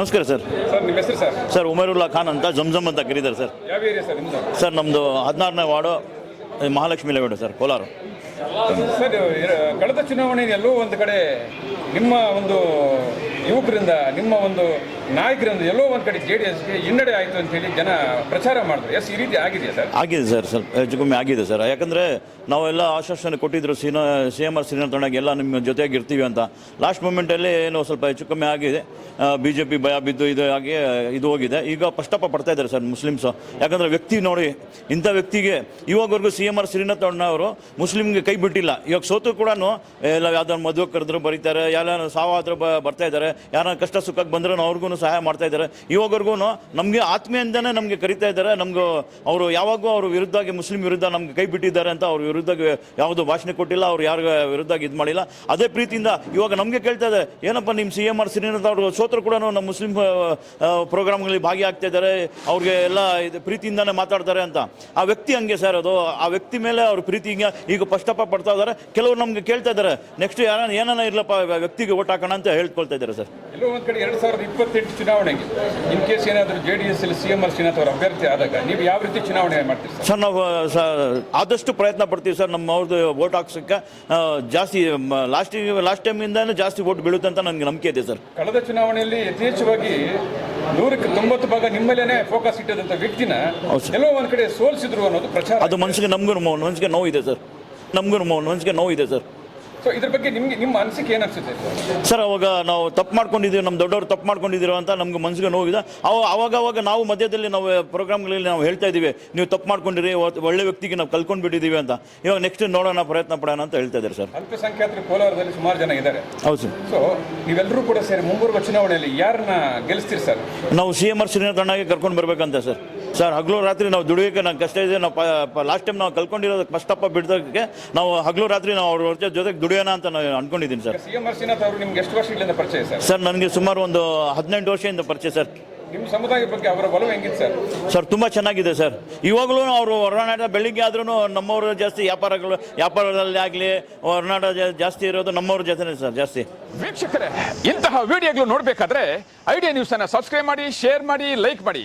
ನಮಸ್ಕಾರ sir. Sir ನಿಮ್ಮ ಹೆಸರು ಸರ್? ಸರ್ ಉಮೇರುಲ್ಲಾ ಖಾನ್ ಅಂತ ಜಮ್ಜಮ್ ಅಂತ ಕರೀತಾರೆ ಸರ್. ಯಾವ ಏರಿಯಾ ಸರ್ ನಿಮ್ಮದು? ಸರ್ ನಮ್ಮದು 16ನೇ ward Mahalakshmi layout sir, Kolar. Sir ಕಳೆದ ಚುನಾವಣೆಯಲ್ಲಿ ಎಲ್ಲೋ ಒಂದು ಕಡೆ ನಿಮ್ಮ ಒಂದು ಯುವಕರಿಂದ, ನಿಮ್ಮ ಒಂದು ನಾಯಕರಿಂದ ಎಲ್ಲೋ ಒಂದು ಕಡೆ JDSಗೆ ಹಿನ್ನಡೆ ಆಯಿತು ಅಂತೇಳಿ ಜನ ಪ್ರಚಾರ ಮಾಡಿದ್ರು. ಎಸ್, ಈ ರೀತಿ ಆಗಿದೆಯಾ ಸರ್? ಆಗಿದೆ ಸರ್, ಸ್ವಲ್ಪ ಹೆಚ್ಚು ಕಮ್ಮಿ ಆಗಿದೆ ಸರ್. ಯಾಕಂದರೆ ನಾವೆಲ್ಲ ಆಶ್ವಾಸನೆ ಕೊಟ್ಟಿದ್ರು CM ಶ್ರೀನಾಥ್ ತೊಂಡಗೆ ಎಲ್ಲ ನಿಮ್ಮ ಜೊತೆಗೆ ಇರ್ತೀವಿ ಅಂತ. ಲಾಸ್ಟ್ ಮೂಮೆಂಟಲ್ಲಿ ಏನೋ ಸ್ವಲ್ಪ ಹೆಚ್ಚು ಕಮ್ಮಿ ಆಗಿದೆ. BJP ಭಯ ಬಿದ್ದು ಇದು ಹೋಗಿದೆ. ಈಗ ಪಶ್ಚಾತ್ತಾಪ ಪಡ್ತಾ ಇದ್ದಾರೆ ಸರ್ ಮುಸ್ಲಿಮ್ಸು. ಯಾಕಂದರೆ ವ್ಯಕ್ತಿ ನೋಡಿ, ಇಂಥ ವ್ಯಕ್ತಿಗೆ ಇವಾಗವರೆಗೂ CM ಶ್ರೀನಾಥ್ ತೊಂಡ ಅವರು ಮುಸ್ಲಿಮ್ಗೆ ಕೈ ಬಿಟ್ಟಿಲ್ಲ. ಇವಾಗ ಸೋತು ಕೂಡ ಎಲ್ಲ ಯಾವ್ದಾದ್ರು ಮದುವೆ ಕರೆದ್ರು ಬರೀತಾರೆ, ಯಾರು ಸಾವಾದರೂ ಬರ್ತಾ ಇದ್ದಾರೆ, ಯಾರ ಕಷ್ಟ ಸುಖಕ್ಕೆ ಬಂದರೂ ಅವ್ರಿಗೂ ಸಹಾಯ ಮಾಡ್ತಾ ಇದ್ದಾರೆ. ಇವಾಗವರೆಗೂ ನಮಗೆ ಆತ್ಮೀಯದಿಂದನೇ ನಮಗೆ ಕರಿತಾ ಇದ್ದಾರೆ. ನಮಗೂ ಅವರು ಯಾವಾಗೂ ಅವ್ರ ವಿರುದ್ಧವಾಗಿ ಮುಸ್ಲಿಂ ವಿರುದ್ಧ ನಮ್ಗೆ ಕೈ ಬಿಟ್ಟಿದ್ದಾರೆ ಅಂತ ಅವ್ರ ವಿರುದ್ಧ ಯಾವುದು ಭಾಷಣ ಕೊಟ್ಟಿಲ್ಲ, ಅವ್ರು ಯಾರ ವಿರುದ್ಧ ಇದು ಮಾಡಿಲ್ಲ. ಅದೇ ಪ್ರೀತಿಯಿಂದ ಇವಾಗ ನಮಗೆ ಕೇಳ್ತಾ ಇದೆ, ಏನಪ್ಪ ನಿಮ್ಮ CM ಶ್ರೀನಾಥ್ ಅವರು ಸೋತರು ಕೂಡ ನಮ್ಮ ಮುಸ್ಲಿಂ ಪ್ರೋಗ್ರಾಮ್ಗಳಲ್ಲಿ ಭಾಗಿಯಾಗ್ತಾ ಇದ್ದಾರೆ, ಅವ್ರಿಗೆ ಎಲ್ಲ ಇದು ಪ್ರೀತಿಯಿಂದನೇ ಮಾತಾಡ್ತಾರೆ ಅಂತ. ಆ ವ್ಯಕ್ತಿ ಹಂಗೆ ಸರ್, ಅದು ಆ ವ್ಯಕ್ತಿ ಮೇಲೆ ಅವ್ರ ಪ್ರೀತಿ ಈಗ ಪಶ್ಚಾತ್ತಾಪ ಪಡ್ತಾ ಇದ್ದಾರೆ. ಕೆಲವರು ನಮ್ಗೆ ಕೇಳ್ತಾ ಇದ್ದಾರೆ, ನೆಕ್ಸ್ಟ್ ಏನಾನ ಇರ್ಲಪ್ಪ ವ್ಯಕ್ತಿಗೆ ಓಟ್ ಹಾಕೋಣ ಅಂತ ಹೇಳ್ಕೊಳ್ತಾ ಇದ್ದಾರೆ ಸರ್. ಎಲ್ಲೋ ಒಂದು ಕಡೆ 2028 ಚುನಾವಣೆಗೆ ಇನ್ ಕೇಸ್ ಏನಾದರೂ JDS ಅಲ್ಲಿ CM ಶ್ರೀನಾಥ್ ಅವರು ಅಭ್ಯರ್ಥಿ ಆದಾಗ ನೀವು ಯಾವ ರೀತಿ ಚುನಾವಣೆ ಮಾಡ್ತೀರಿ ಸರ್? ನಾವು ಆದಷ್ಟು ಪ್ರಯತ್ನ ಪಡ್ತೀವಿ ಸರ್. ನಮ್ಮ ಅವ್ರದ್ದು ವೋಟ್ ಹಾಕ್ಸೋಕ್ಕೆ ಜಾಸ್ತಿ ಲಾಸ್ಟ್ ಟೈಮಿಂದಾನೇ ಜಾಸ್ತಿ ವೋಟ್ ಬೀಳುತ್ತೆ ಅಂತ ನನಗೆ ನಂಬಿಕೆ ಇದೆ ಸರ್. ಕಳೆದ ಚುನಾವಣೆಯಲ್ಲಿ ಯಥೇಚ್ಛವಾಗಿ 100ಕ್ಕೆ 90 ಭಾಗ ನಿಮ್ಮಲ್ಲೇ ಫೋಕಸ್ ಇಟ್ಟದಂಥ ವ್ಯಕ್ತಿನ ಎಲ್ಲೋ ಒಂದು ಕಡೆ ಸೋಲಿಸಿದ್ರು ಅನ್ನೋದು ಪ್ರಚಾರ. ಅದು ಮನಸ್ಸಿಗೆ ಮನಸ್ಸಿಗೆ ನೋವಿದೆ ಸರ್. ಮನಸ್ಸಿಗೆ ನೋವಿದೆ ಸರ್. ಸೊ ಇದ್ರ ಬಗ್ಗೆ ನಿಮ್ಮ ಅನಿಸಿಕೆ ಏನಿಸುತ್ತೆ ಸರ್? ಅವಾಗ ನಾವು ತಪ್ಪು ಮಾಡ್ಕೊಂಡಿದ್ದೀವಿ, ನಮ್ಮ ದೊಡ್ಡವರು ತಪ್ಪು ಮಾಡ್ಕೊಂಡಿದ್ದೀರೋ ಅಂತ ನಮ್ಗೆ ಮನಸ್ಸಿಗೆ ನೋವಿದೆ. ಅವಾಗ ನಾವು ಮಧ್ಯದಲ್ಲಿ ನಾವು ಪ್ರೋಗ್ರಾಮ್ಗಳಲ್ಲಿ ನಾವು ಹೇಳ್ತಾ ಇದ್ದೀವಿ, ನೀವು ತಪ್ಪು ಮಾಡ್ಕೊಂಡಿರಿ, ಒಳ್ಳೆ ವ್ಯಕ್ತಿಗೆ ನಾವು ಕಲ್ಕೊಂಡ್ಬಿಟ್ಟಿದ್ದೀವಿ ಅಂತ. ಇವಾಗ ನೆಕ್ಸ್ಟ್ ನೋಡೋಣ, ಪ್ರಯತ್ನ ಪಡೋಣ ಅಂತ ಹೇಳ್ತಾ ಇದ್ದಾರೆ ಸರ್. ಅಲ್ಪಸಂಖ್ಯಾತರು ಕೋಲಾರದಲ್ಲಿ ಸುಮಾರು ಜನ ಇದ್ದಾರೆ. ಹೌದು ಸರ್. ಸೊ ನೀವೆಲ್ಲರೂ ಕೂಡ ಸೇರಿ ಮುಂಬರುವ ಚುನಾವಣೆಯಲ್ಲಿ ಯಾರನ್ನ ಗೆಲ್ಲಿಸ್ತೀರಿ ಸರ್? ನಾವು CM ಶ್ರೀನಾಥ್ ಅಣ್ಣಗೆ ಕರ್ಕೊಂಡು ಬರ್ಬೇಕಂತ ಸರ್. ಹಗಲು ರಾತ್ರಿ ನಾವು ದುಡಿಯೋಕ್ಕೆ ನಂಗೆ ಕಷ್ಟ ಇದೆ. ನಾವು ಲಾಸ್ಟ್ ಟೈಮ್ ನಾವು ಕಲ್ಕೊಂಡಿರೋದಕ್ಕೆ ಫಸ್ಟಪ್ಪ ಬಿಡೋದಕ್ಕೆ ನಾವು ಹಗಲು ರಾತ್ರಿ ನಾವು ಅವ್ರ ಜೊತೆಗೆ ದುಡಿಯೋಣ ಅಂತ ನಾನು ಅನ್ಕೊಂಡಿದ್ದೀನಿ ಸರ್. CM ಶ್ರೀನಾಥ್ ಅವರು ನಿಮ್ಗೆ ಎಷ್ಟು ವರ್ಷಗಳಿಂದ ಪರಿಚಯ ಸರ್? ಸರ್ ನನಗೆ ಸುಮಾರು ಒಂದು 18 ವರ್ಷದಿಂದ ಪರಿಚಯ ಸರ್. ನಿಮ್ಮ ಸಮುದಾಯದ ಬಗ್ಗೆ ಅವರ ಒಲವು ಹೆಂಗಿದೆ ಸರ್? ಸರ್ ತುಂಬ ಚೆನ್ನಾಗಿದೆ ಸರ್. ಇವಾಗಲೂ ಅವರು ಹೊರನಾಡ ಬೆಳಿಗ್ಗೆ ಆದ್ರೂ ನಮ್ಮವರು ಜಾಸ್ತಿ ವ್ಯಾಪಾರದಲ್ಲಿ ಆಗಲಿ ಹೊರನಾಡ ಜಾಸ್ತಿ ಇರೋದು ನಮ್ಮವ್ರ ಜೊತೆನೇ ಸರ್ ಜಾಸ್ತಿ. ವೀಕ್ಷಕರೇ, ಇಂತಹ ವಿಡಿಯೋಗಳು ನೋಡಬೇಕಾದ್ರೆ ಐಡಿಯಾ ನ್ಯೂಸ್ ಅನ್ನು ಸಬ್ಸ್ಕ್ರೈಬ್ ಮಾಡಿ, ಶೇರ್ ಮಾಡಿ, ಲೈಕ್ ಮಾಡಿ.